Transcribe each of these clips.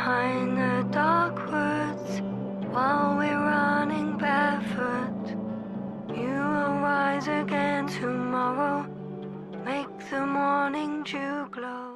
behind the dark woods while we're running barefoot. You will rise again tomorrow, make the morning dew glow.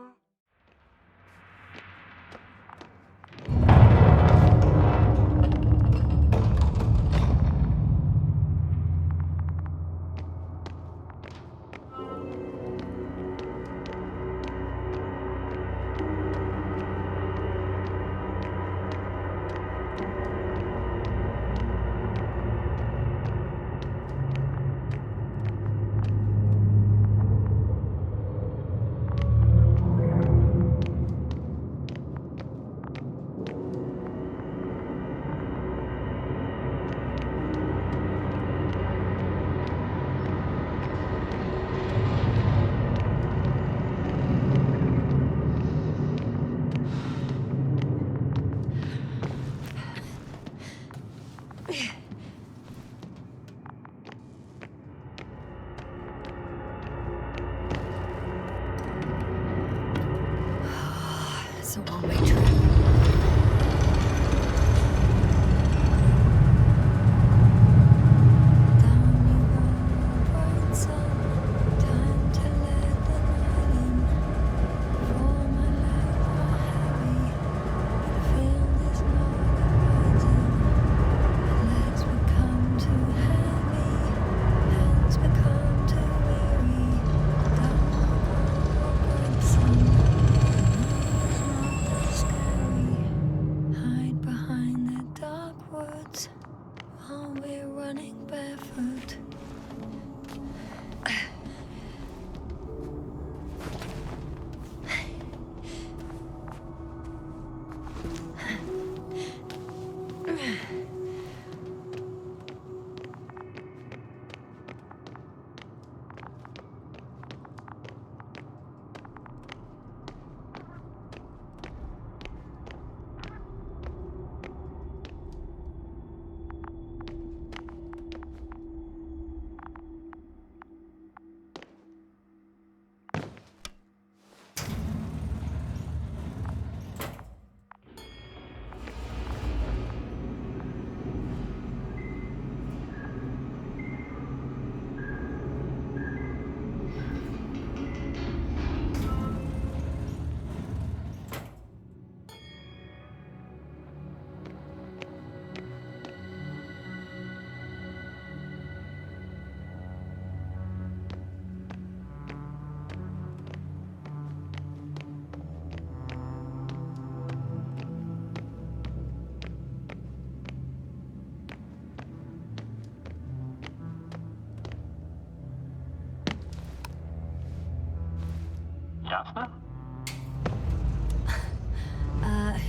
Jasna?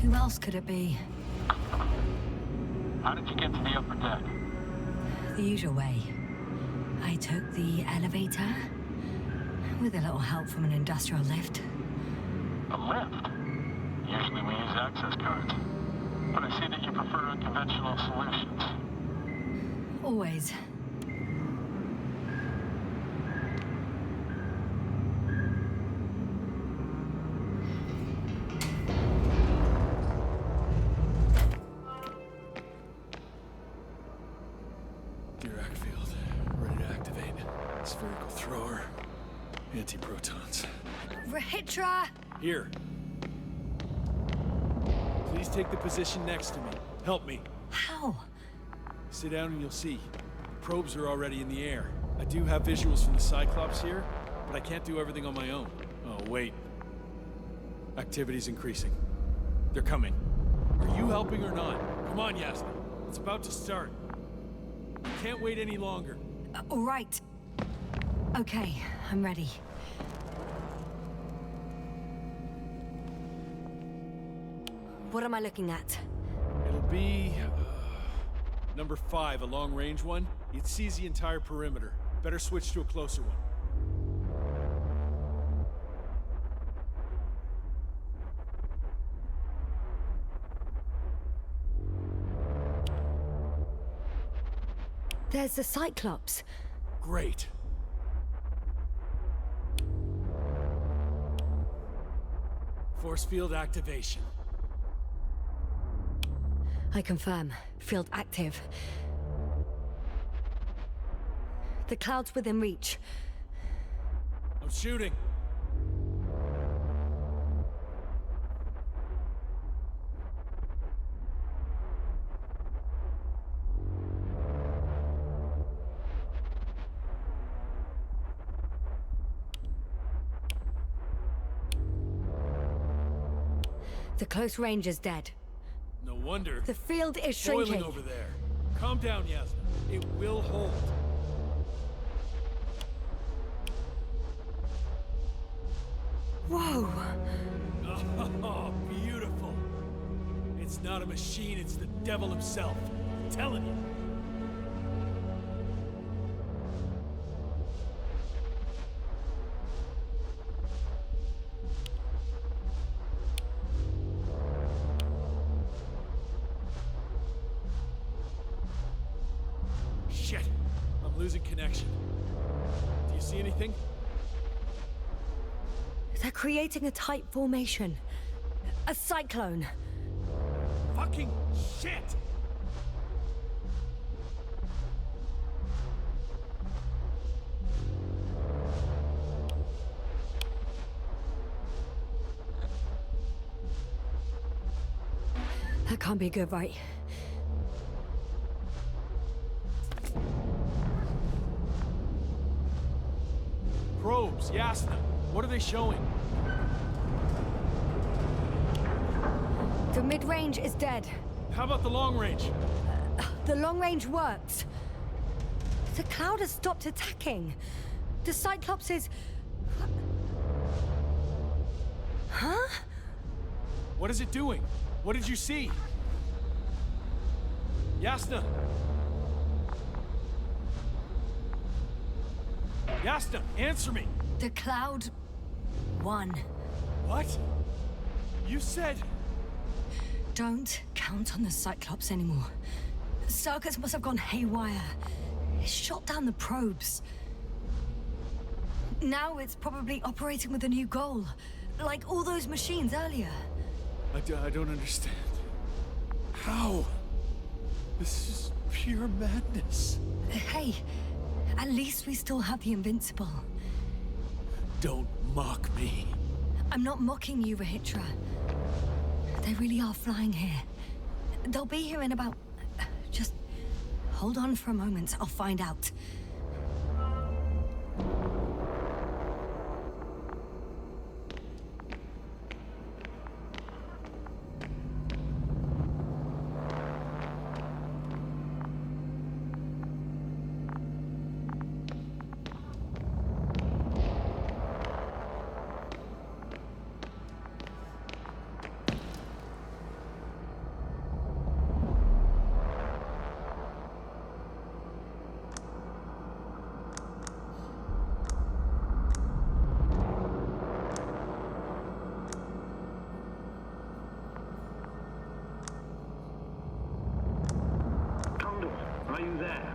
Who else could it be? How did you get to the upper deck? The usual way. I took the elevator, with a little help from an industrial lift. A lift? Usually we use access cards. But I see that you prefer unconventional solutions. Always. Anti-protons. Rahitra! Here. Please take the position next to me. Help me. How? Sit down and you'll see. The probes are already in the air. I do have visuals from the Cyclops here, but I can't do everything on my own. Oh, wait. Activity's increasing. They're coming. Are you helping or not? Come on, Yasna. It's about to start. You can't wait any longer. All right. Okay, I'm ready. What am I looking at? It'll be... number 5, a long-range one. It sees the entire perimeter. Better switch to a closer one. There's the Cyclops. Great. Force field activation. I confirm. Field active. The cloud's within reach. I'm shooting. The close range is dead. No wonder. The field is It's shrinking. boiling over there. Calm down, Yasna. It will hold. Whoa! Oh, beautiful. It's not a machine, it's the devil himself. I'm telling you. Shit! I'm losing connection. Do you see anything? They're creating a tight formation. A cyclone. Fucking shit! That can't be good, right? Probes, Yasna. What are they showing? The mid-range is dead. How about the long range? The long range works. The cloud has stopped attacking. The Cyclops is... Huh? What is it doing? What did you see? Yasna! Yasna, answer me! The cloud won. What? You said... Don't count on the Cyclops anymore. The circuits must have gone haywire. It shot down the probes. Now it's probably operating with a new goal. Like all those machines earlier. I don't understand. How? This is pure madness. Hey, at least we still have the Invincible. Don't mock me. I'm not mocking you, Rahitra. They really are flying here. They'll be here in about... Just hold on for a moment. I'll find out. Are you there?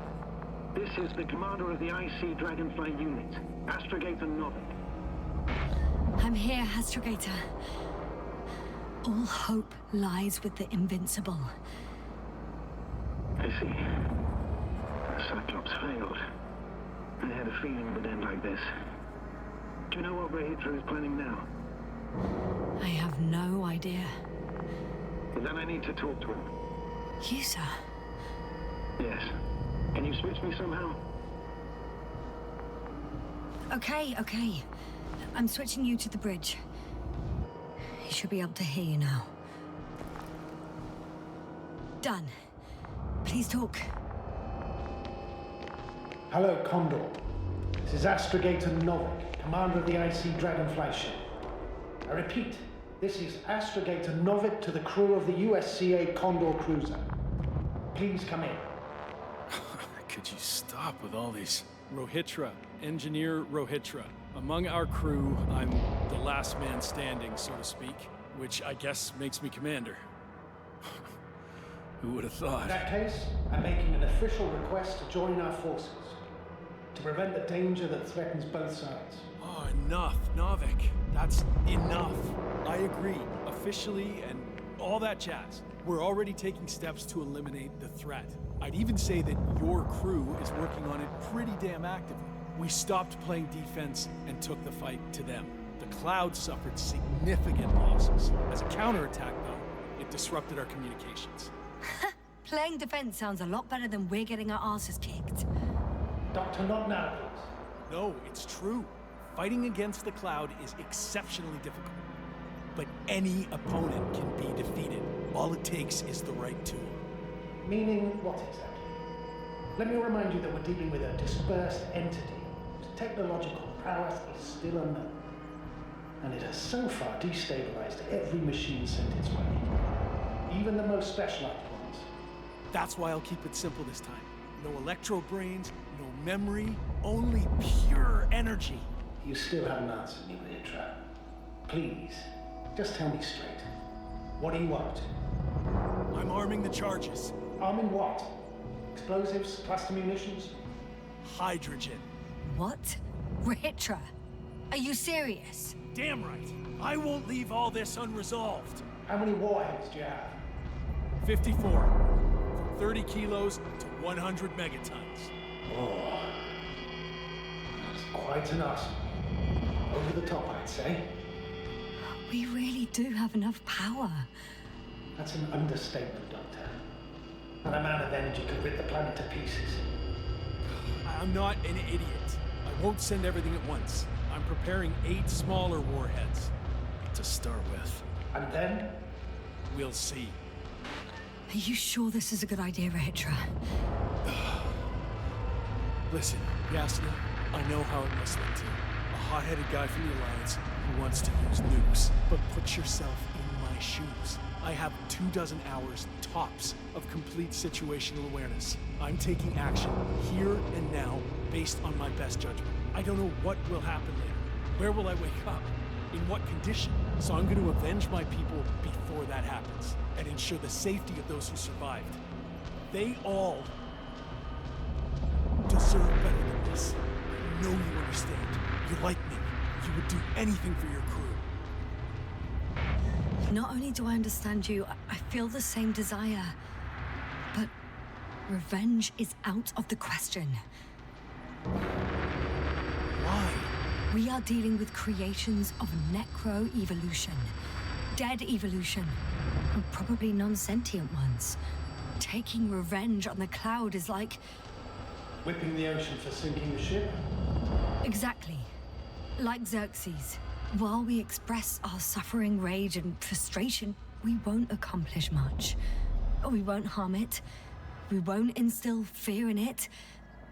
This is the commander of the IC Dragonfly unit, Astrogator Novik. I'm here, Astrogator. All hope lies with the Invincible. I see. The Cyclops failed. I had a feeling it would end like this. Do you know what Rahitra is planning now? I have no idea. Then I need to talk to him. You, sir? Yes. Can you switch me somehow? Okay. I'm switching you to the bridge. He should be able to hear you now. Done. Please talk. Hello, Condor. This is Astrogator Novik, commander of the IC Dragonfly ship. I repeat, this is Astrogator Novik to the crew of the USCA Condor cruiser. Please come in. Could you stop with all these? Rohitra, Engineer Rohitra. Among our crew, I'm the last man standing, so to speak, which I guess makes me commander. Who would have thought? In that case, I'm making an official request to join our forces, to prevent the danger that threatens both sides. Oh, enough, Novik. That's enough. I agree, officially and all that jazz. We're already taking steps to eliminate the threat. I'd even say that your crew is working on it pretty damn actively. We stopped playing defense and took the fight to them. The Cloud suffered significant losses. As a counterattack, though, it disrupted our communications. Playing defense sounds a lot better than we're getting our asses kicked. Doctor, not now, please. No, it's true. Fighting against the Cloud is exceptionally difficult. But any opponent can be defeated. All it takes is the right tool. Meaning what exactly? Let me remind you that we're dealing with a dispersed entity whose technological prowess is still unknown. And it has so far destabilized every machine sent its way. Even the most specialized ones. That's why I'll keep it simple this time. No electro brains, no memory, only pure energy. You still haven't answered me, Ultra. Please, just tell me straight. What are you up to? I'm arming the charges. Arming what? Explosives? Cluster munitions? Hydrogen. What? Rahitra? Are you serious? Damn right. I won't leave all this unresolved. How many warheads do you have? 54. From 30 kilos to 100 megatons. Oh. That's quite an arsenal. Over the top, I'd say. We really do have enough power. That's an understatement, Doctor. An amount of energy could rip the planet to pieces. I'm not an idiot. I won't send everything at once. I'm preparing 8 smaller warheads to start with. And then? We'll see. Are you sure this is a good idea, Rahitra? Listen, Yasna, I know how it must look to you. A hot-headed guy from the Alliance who wants to use nukes. But put yourself in my shoes. I have 24 hours tops of complete situational awareness. I'm taking action here and now based on my best judgment. I don't know what will happen later. Where will I wake up? In what condition? So I'm going to avenge my people before that happens and ensure the safety of those who survived. They all deserve better than this. I know you understand. You're like me. You would do anything for your crew. Not only do I understand you, I feel the same desire. But revenge is out of the question. Why? We are dealing with creations of necro-evolution. Dead evolution. And probably non-sentient ones. Taking revenge on the Cloud is like... Whipping the ocean for sinking a ship? Exactly. Like Xerxes. While we express our suffering, rage, and frustration, we won't accomplish much. We won't harm it. We won't instill fear in it.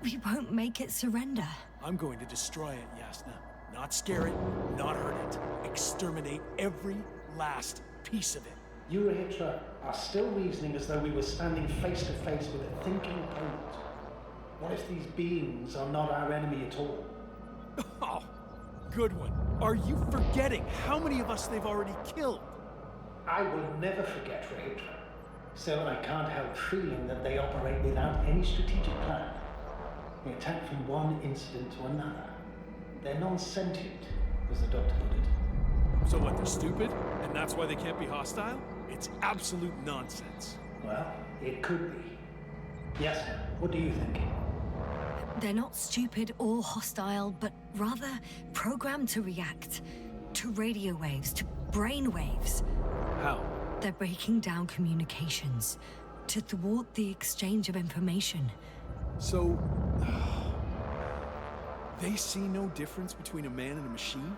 We won't make it surrender. I'm going to destroy it, Yasna. Not scare it, not hurt it. Exterminate every last piece of it. You, Rahitra, are still reasoning as though we were standing face to face with a thinking opponent. What if these beings are not our enemy at all? Oh, good one. Are you forgetting how many of us they've already killed? I will never forget, Rahitra. Still, I can't help feeling that they operate without any strategic plan. They attack from one incident to another. They're non-sentient, as the doctor put it. So what, they're stupid? And that's why they can't be hostile? It's absolute nonsense. Well, it could be. Yes, what do you think? They're not stupid or hostile, but rather programmed to react. To radio waves, to brain waves. How? They're breaking down communications. To thwart the exchange of information. So... they see no difference between a man and a machine?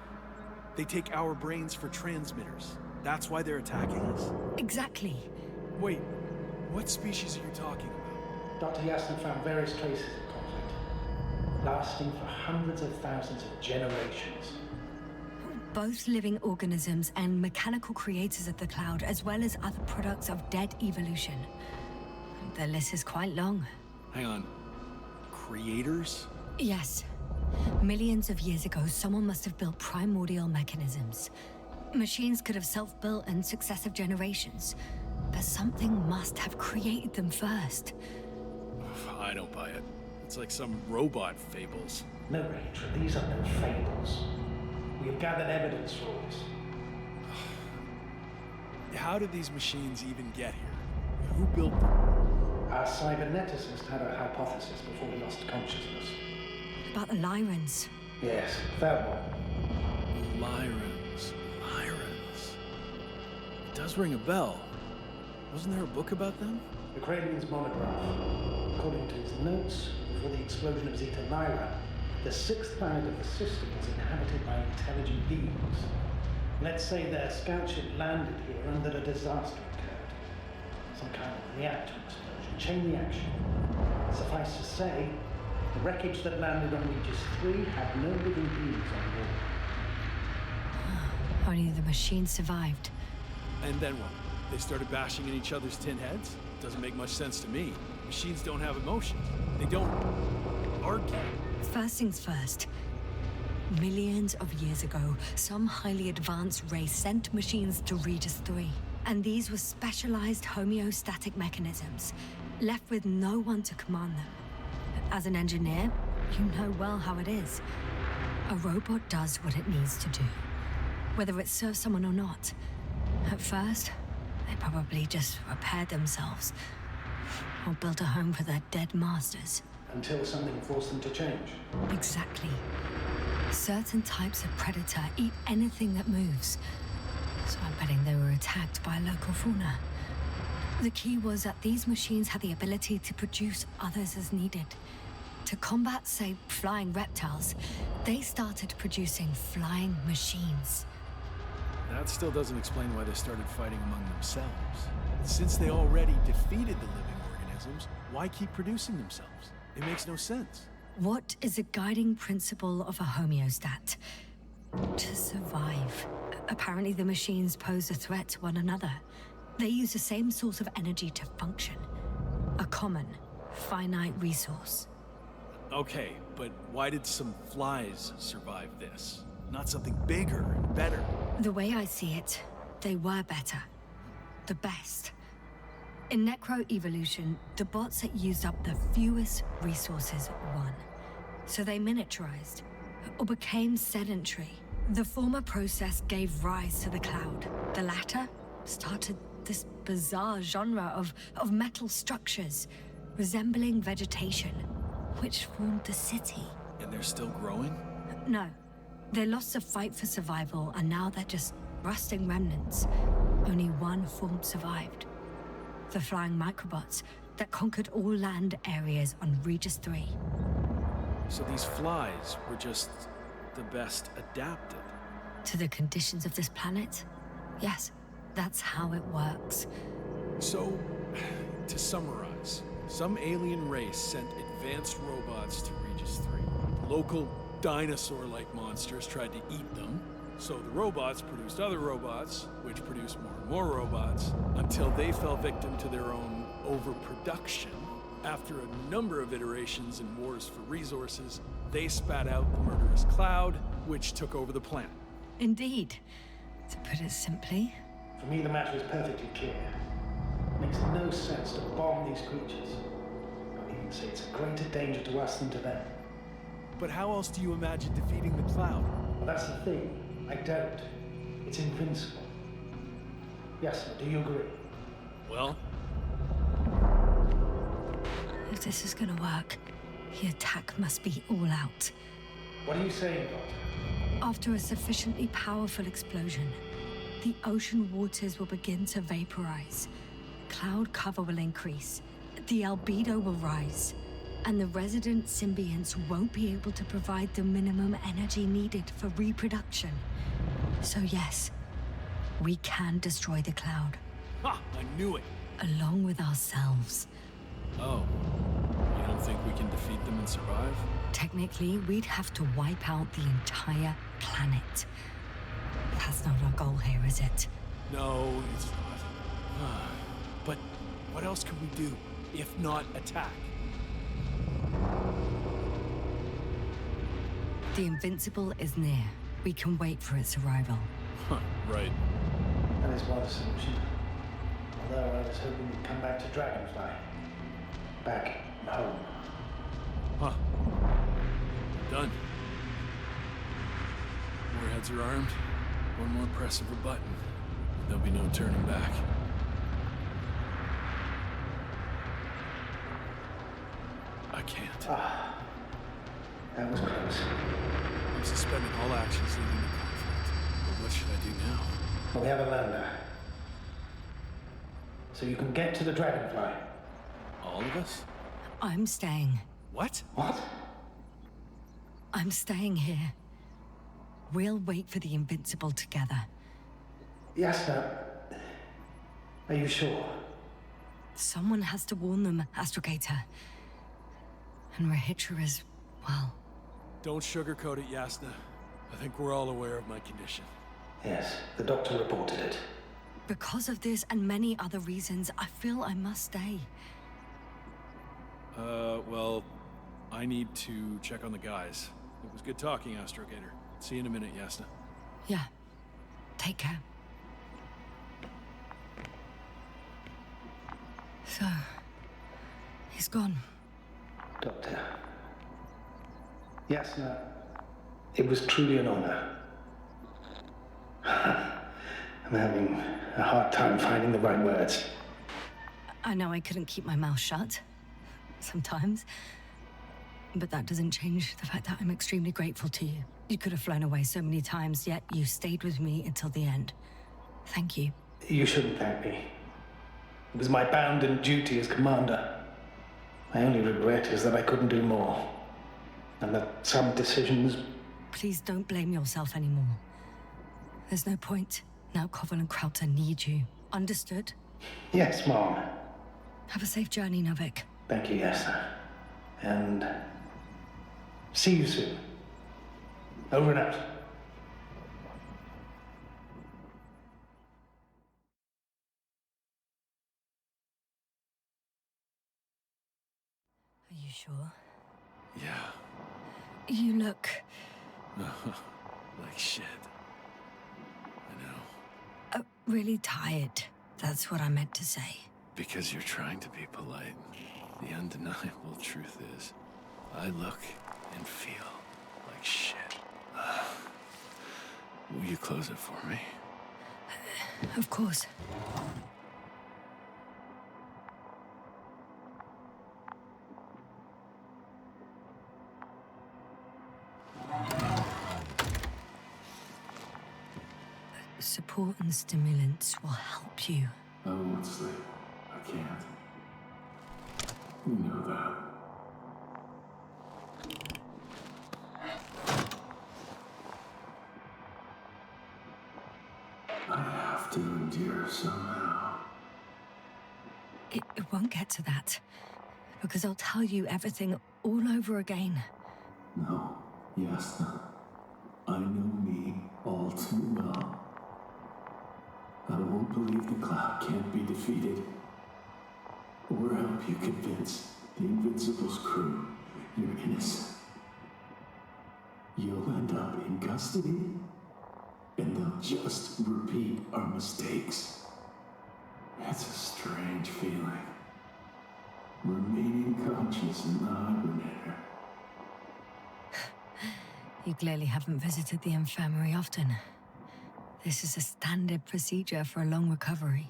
They take our brains for transmitters. That's why they're attacking us? Exactly. Wait, what species are you talking about? Dr. Yasna found various traces of conflict, lasting for hundreds of thousands of generations. Both living organisms and mechanical creators of the Cloud, as well as other products of dead evolution. The list is quite long. Hang on. Creators? Yes. Millions of years ago, someone must have built primordial mechanisms. Machines could have self-built in successive generations, but something must have created them first. I don't buy it. It's like some robot fables. No, Rachel, these are no fables. We have gathered evidence for this. how did these machines even get here? Who built them? Our cyberneticist had a hypothesis before we lost consciousness. About the Lyrans. Yes, that one. Lyrans. It does ring a bell. Wasn't there a book about them? The Cranian's monograph. According to his notes, before the explosion of Zeta Lyra, the sixth planet of the system was inhabited by intelligent beings. Let's say their scout ship landed here and that a disaster occurred. Some kind of reactor explosion, chain reaction. Suffice to say, the wreckage that landed on Regis 3 had no living beings on board. Only the machine survived. And then what? They started bashing in each other's tin heads? Doesn't make much sense to me. Machines don't have emotions. They don't argue. First things first. Millions of years ago, some highly advanced race sent machines to Regis 3. And these were specialized homeostatic mechanisms, left with no one to command them. As an engineer, you know well how it is. A robot does what it needs to do, whether it serves someone or not. At first, they probably just repaired themselves, or built a home for their dead masters. Until something forced them to change. Exactly. Certain types of predator eat anything that moves. So I'm betting they were attacked by local fauna. The key was that these machines had the ability to produce others as needed. To combat, say, flying reptiles, they started producing flying machines. That still doesn't explain why they started fighting among themselves. Since they already defeated the living organisms, why keep producing themselves? It makes no sense. What is a guiding principle of a homeostat? To survive. Apparently the machines pose a threat to one another. They use the same source of energy to function. A common, finite resource. Okay, but why did some flies survive this? Not something bigger and better. The way I see it, they were better. The best. In necroevolution, the bots that used up the fewest resources won. So they miniaturized, or became sedentary. The former process gave rise to the cloud. The latter started this bizarre genre of metal structures, resembling vegetation, which formed the city. And they're still growing? No. They lost the fight for survival, and now they're just rusting remnants. Only one form survived. The flying microbots that conquered all land areas on Regis 3. So these flies were just the best adapted? To the conditions of this planet? Yes, that's how it works. So, to summarize, some alien race sent advanced robots to Regis 3. Local dinosaur-like monsters tried to eat them, so the robots produced other robots, which produced more and more robots, until they fell victim to their own overproduction. After a number of iterations and wars for resources, they spat out the murderous cloud, which took over the planet. Indeed. To put it simply... For me, the matter is perfectly clear. It makes no sense to bomb these creatures. I would even say it's a greater danger to us than to them. But how else do you imagine defeating the cloud? Well, that's the thing. I don't. It's invincible. Yes, sir, do you agree? Well? If this is gonna work, the attack must be all out. What are you saying, Doctor? After a sufficiently powerful explosion, the ocean waters will begin to vaporize. Cloud cover will increase. The albedo will rise. And the resident symbionts won't be able to provide the minimum energy needed for reproduction. So yes, we can destroy the cloud. Ha! I knew it! Along with ourselves. Oh. You don't think we can defeat them and survive? Technically, we'd have to wipe out the entire planet. That's not our goal here, is it? No, it's not. But what else could we do, if not attack? The Invincible is near. We can wait for its arrival. Huh, right. That is one solution. Although I was hoping we'd come back to Dragonfly. Back home. Huh. Done. More heads are armed. One more press of a button. There'll be no turning back. I can't. That was close. I'm suspending all actions leading to conflict. But what should I do now? Well, we have a lander. So you can get to the Dragonfly. All of us? I'm staying. What? What? I'm staying here. We'll wait for the Invincible together. Yasna, are you sure? Someone has to warn them, Astrogator. And Rahitra is, well... Don't sugarcoat it, Yasna. I think we're all aware of my condition. Yes, the doctor reported it. Because of this and many other reasons, I feel I must stay. Well, I need to check on the guys. It was good talking, Astrogator. See you in a minute, Yasna. Yeah. Take care. So... he's gone. Doctor. Yasna, it was truly an honor. I'm having a hard time finding the right words. I know I couldn't keep my mouth shut. Sometimes. But that doesn't change the fact that I'm extremely grateful to you. You could have flown away so many times, yet you stayed with me until the end. Thank you. You shouldn't thank me. It was my bounden duty as commander. My only regret is that I couldn't do more. And that some decisions... Please don't blame yourself anymore. There's no point. Now Koval and Krauter need you. Understood? Yes, Mom. Have a safe journey, Novik. Thank you, Yasna. And... see you soon. Over and out. Are you sure? Yeah. You look... like shit. I know. really tired. That's what I meant to say. Because you're trying to be polite. The undeniable truth is, I look and feel like shit. Will you close it for me? Of course. Support and stimulants will help you. I won't sleep. I can't. You know that. I have to endure somehow. It won't get to that. Because I'll tell you everything all over again. No, Yasna. I know me all too well. I won't believe the cloud can't be defeated. Or help you convince the Invincible's crew you're innocent. You'll end up in custody, and they'll just repeat our mistakes. It's a strange feeling. Remaining conscious in the hibernator. You clearly haven't visited the infirmary often. This is a standard procedure for a long recovery.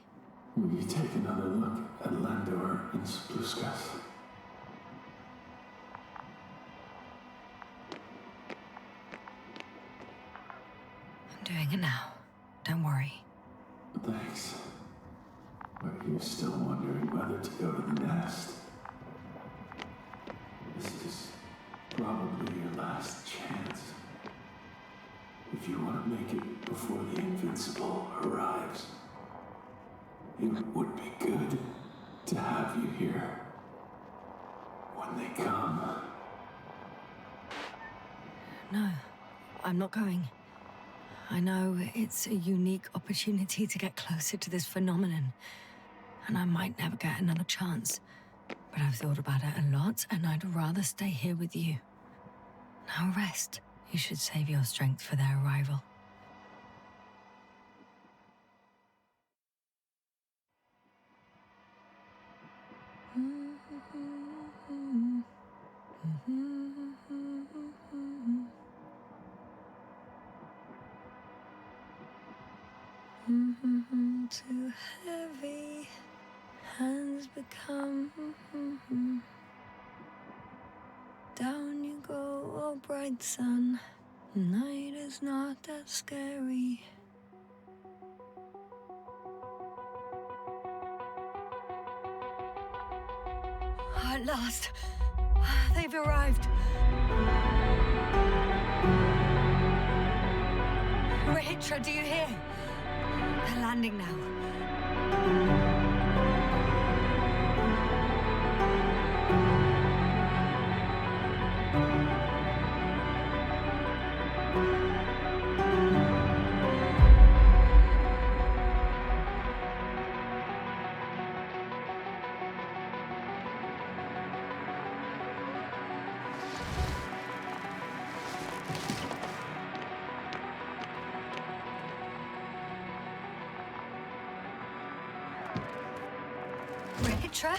Will you take another look at Landor and Spluskas? I'm doing it now. Don't worry. Thanks. But you're still wondering whether to go to the nest. This is probably your last chance. If you want to make it before the Invincible arrives, it would be good to have you here when they come. No, I'm not going. I know it's a unique opportunity to get closer to this phenomenon, and I might never get another chance. But I've thought about it a lot, and I'd rather stay here with you. Now rest. You should save your strength for their arrival. become. Down you go, oh bright sun. Night is not that scary. At last, they've arrived. Rahitra, do you hear? They're landing now. Rahitra?